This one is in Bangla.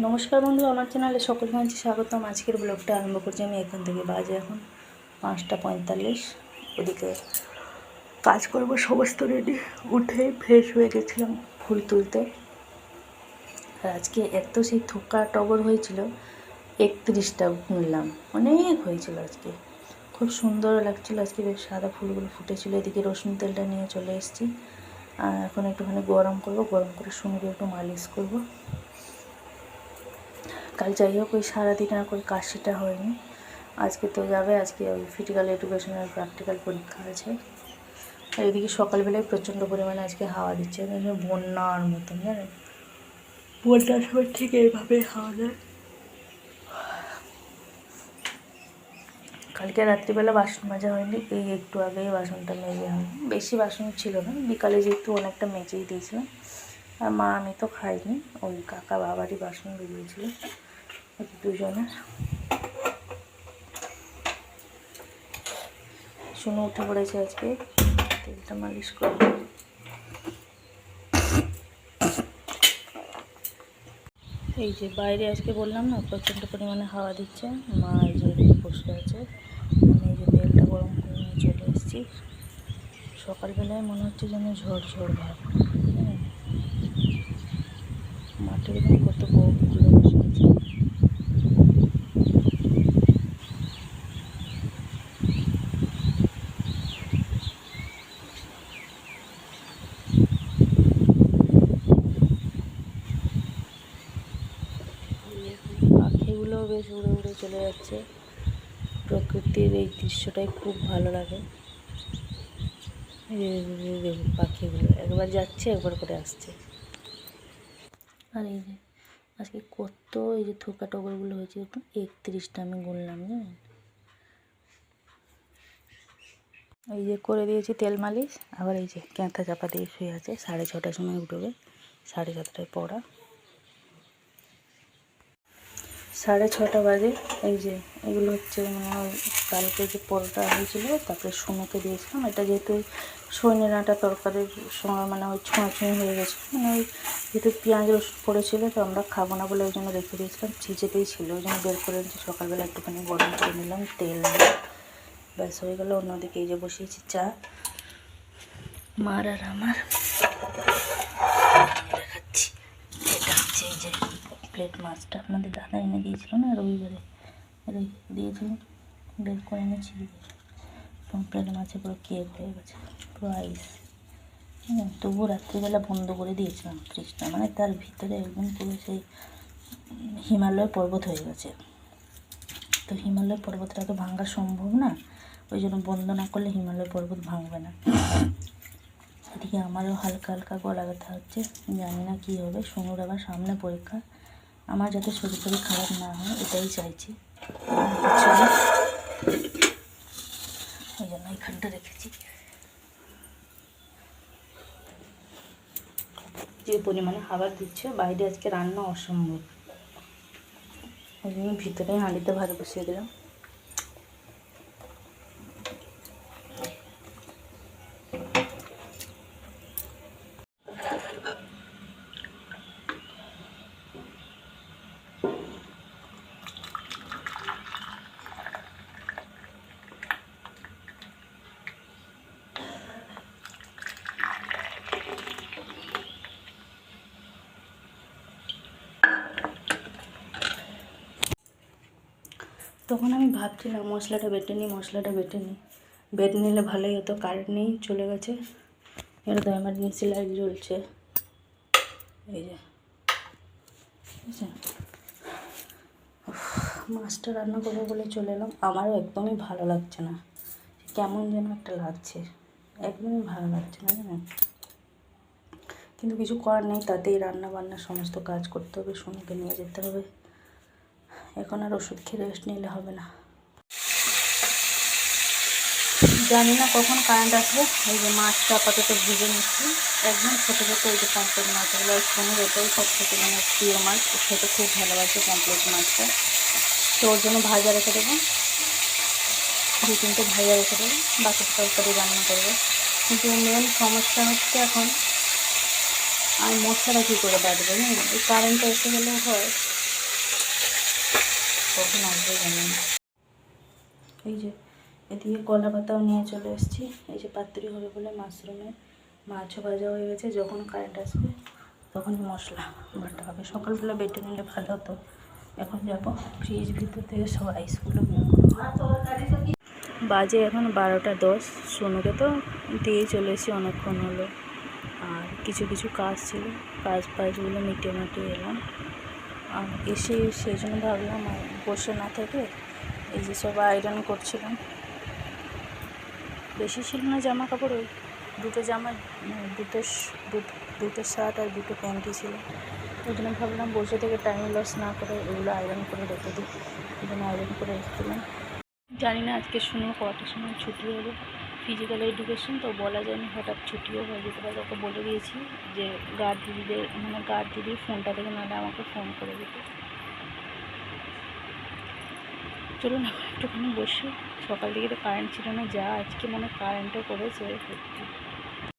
নমস্কার বন্ধু, আমার চ্যানেলে সকলকে জানাচ্ছি স্বাগতম। আজকের ব্লগটা আরম্ভ করছি আমি এখান থেকে। বাজে এখন 5টা 45। ওদিকে কাজ করবো, সমস্ত রেডি। উঠে ফ্রেশ হয়ে গেছিলাম ফুল তুলতে। আর আজকে এত সেই থোকা টগর হয়েছিল, 31টা গুনলাম, অনেক হয়েছিল আজকে। খুব সুন্দর লাগছিলো আজকে, বেশ সাদা ফুলগুলো ফুটেছিল। এদিকে রসুন তেলটা নিয়ে চলে এসেছি। আর এখন একটুখানি গরম করবো, গরম করে সুন্দর একটু মালিশ করবো। কাল যাই হোক ওই সারাদিন আর করে কাশিটা হয়নি। আজকে তো যাবে, আজকে ওই ফিজিক্যাল এডুকেশনের প্র্যাকটিক্যাল পরীক্ষা আছে। আর এদিকে সকালবেলায় প্রচণ্ড পরিমাণে আজকে হাওয়া দিচ্ছে, বন্যার মতন, জানেন, বন্যার সময় ঠিক এইভাবে হাওয়া দেয়। কালকে রাত্রিবেলা বাসন মাজা হয়নি, এই একটু আগেই বাসনটা মেজে হয়নি। বেশি বাসন ছিল না, বিকালে যেহেতু অনেকটা মেজেই দিয়েছিলাম। আর মা আমি তো খাইনি, ওই কাকা বাবারই বাসন বেরিয়েছিল দুজনের। শুনে উঠে পড়েছে, আজকে তেলটা মালিশ করবো। এই যে বাইরে আজকে বললাম না প্রচণ্ড পরিমাণে হাওয়া দিচ্ছে। মা এই যে বসে আছে, আমি এই যে তেলটা গরম করে নিয়ে চলে এসেছি। সকালবেলায় মনে হচ্ছে যেন ঝড় ঝড় ভাব। মাঠে দেখুন কত বউগুলো বসে আছে। পাখিগুলোও বেশ উড়ে উড়ে চলে যাচ্ছে। প্রকৃতির এই দৃশ্যটাই খুব ভালো লাগে। দেখুন পাখিগুলো একবার যাচ্ছে একবার করে আসছে। আর এই যে আজকে কত এই যে থোকা টগরগুলো হয়েছে, দেখুন 31টা আমি গুনলাম, জানেন। এই যে করে দিয়েছি তেল মালিশ। আবার এই যে ক্যাঁথা চাপা দিয়ে শুয়ে আছে, 6:30টার সময় উঠবে, 7:30টায় পড়া। 6:30 বাজে। এই যে এগুলো হচ্ছে কালকে যে পরোটা হয়েছিল, তারপরে সোনুকে দিয়েছিলাম। এটা যেহেতু সজনে ডাঁটা তরকারির সময় ওই ছোঁয়াছুঁয়ি হয়ে গেছে, ওই যেহেতু পেঁয়াজ রসুন পড়েছিল, তো আমরা খাবো না বলে ওই জন্য রেখে দিয়েছিলাম, ফ্রিজেতেই ছিল, ওই জন্য বের করে নিচ্ছি। সকালবেলা একটুখানি গরম করে নিলাম তেল দিয়ে, ব্যাস হয়ে গেলো। অন্যদিকে এই যে বসিয়েছি চা, মার আর আমার। দেখাচ্ছি, এটা হচ্ছে এই যে প্লেট মাছটা আপনাদের দাদা এনে দিয়েছিল না রবিবারে, দিয়েছিলেন, বের করে এনেছি। প্লেট মাছে পুরো কেক হয়ে গেছে, পুরো আইস। তবুও রাত্রিবেলা বন্ধ করে দিয়েছিলাম ফ্রিজটা, তার ভিতরে একদম পুরো সেই হিমালয় পর্বত হয়ে গেছে। তো হিমালয় পর্বতটা তো ভাঙা সম্ভব না, ওই জন্য বন্ধ না করলে হিমালয় পর্বত ভাঙবে না। এদিকে আমারও হালকা হালকা গলা ব্যথা হচ্ছে, জানি না কী হবে। সোনুর আবার সামনে পরীক্ষা, আমার যাতে শরীর টরীর খারাপ না হয় এটাই চাইছি। ওই জন্য এখানটা রেখেছি। যে পরিমাণে খাবার দিচ্ছে বাইরে, আজকে রান্না অসম্ভব, ওই জন্য ভিতরে হাঁড়িতে ভাত বসিয়ে দিলাম। তখন আমি ভাবছিলাম মশলাটা বেটে নিলে ভালোই হতো। কারেন্ট নেই, চলে গেছে। এটা তো এমার্জেন্সি লাইট জ্বলছে, এই যে বুঝছেন। মাছটা রান্না করবো বলে চলে এলাম, আমারও একদমই ভালো লাগছে না, কেমন যেন একটা লাগছে, একদমই ভালো লাগছে না, জানেন। কিন্তু কিছু করার নেই, তাতেই রান্না বান্না সমস্ত কাজ করতে হবে, সোনুকে নিয়ে যেতে হবে। এখন আর ওষুধ খেয়ে রেস্ট নিলে হবে না। জানি না কখন কারেন্ট আসবে। এই যে মাছটা আপাতত ভিজে নিচ্ছি, একদম ছোটো ছোটো এই যে পমফ্রেট মাছগুলো। সোনুর এটাই সব থেকে প্রিয় মাছ, খেতে খুব ভালোবাসে পমফ্রেট মাছটা। তো ওর জন্য ভাজা রেখে দেবো, 2-3টে ভাজা রেখে দেবো, বাকি তরকারি রান্না করবো। কিন্তু মেন সমস্যা হচ্ছে এখন আর মশলাটা কী করে বাটবো, এই কারেন্টটা এসে গেলে হয়, কখন আসবে জানি না। এই যে এদিকে কলা পাতাও নিয়ে চলে এসেছি। এই যে পাতুরি হবে বলে মাশরুমের মাছও ভাজা হয়ে গেছে। যখন কারেন্ট আসবে তখনই মশলা বাটা হবে। সকালবেলা বেটে নিলে ভালো হতো। এখন যাবো ফ্রিজ ভিতর থেকে সব আইসগুলো বের করবো। বাজে এখন 12টা 10। সোনুকে তো দিয়ে চলে এসেছি অনেকক্ষণ হলো। আর কিছু কিছু কাজ ছিল, কাজগুলো মিটিয়ে এলাম। আর এসে সেই জন্য ভাবলাম আর বসে না থেকে এই যে সব আয়রন করছিলাম। বেশি ছিল না জামা কাপড়, ওই দুটো জামা, দুটো শার্ট আর দুটো প্যান্টই ছিল। ওই জন্য ভাবলাম বসে থেকে টাইম লস না করে এগুলো আয়রন করে রেখে দিই। এই জন্য আয়রন করে রেখেছিলাম। জানি না আজকে শুনে কটার সময় ছুটি হবে। ফিজিক্যাল এডুকেশন তো বলা যায়নি, হঠাৎ ছুটিও হয়ে যেতে পারে। ওকে বলে দিয়েছি যে গার্ড দিদির ফোনটা থেকে নাহলে আমাকে ফোন করে দিতে। চলুন একটুখানি বসি। সকাল থেকে তো কারেন্ট ছিল না, যা আজকে মানে কারেন্টও করেছে সত্যি।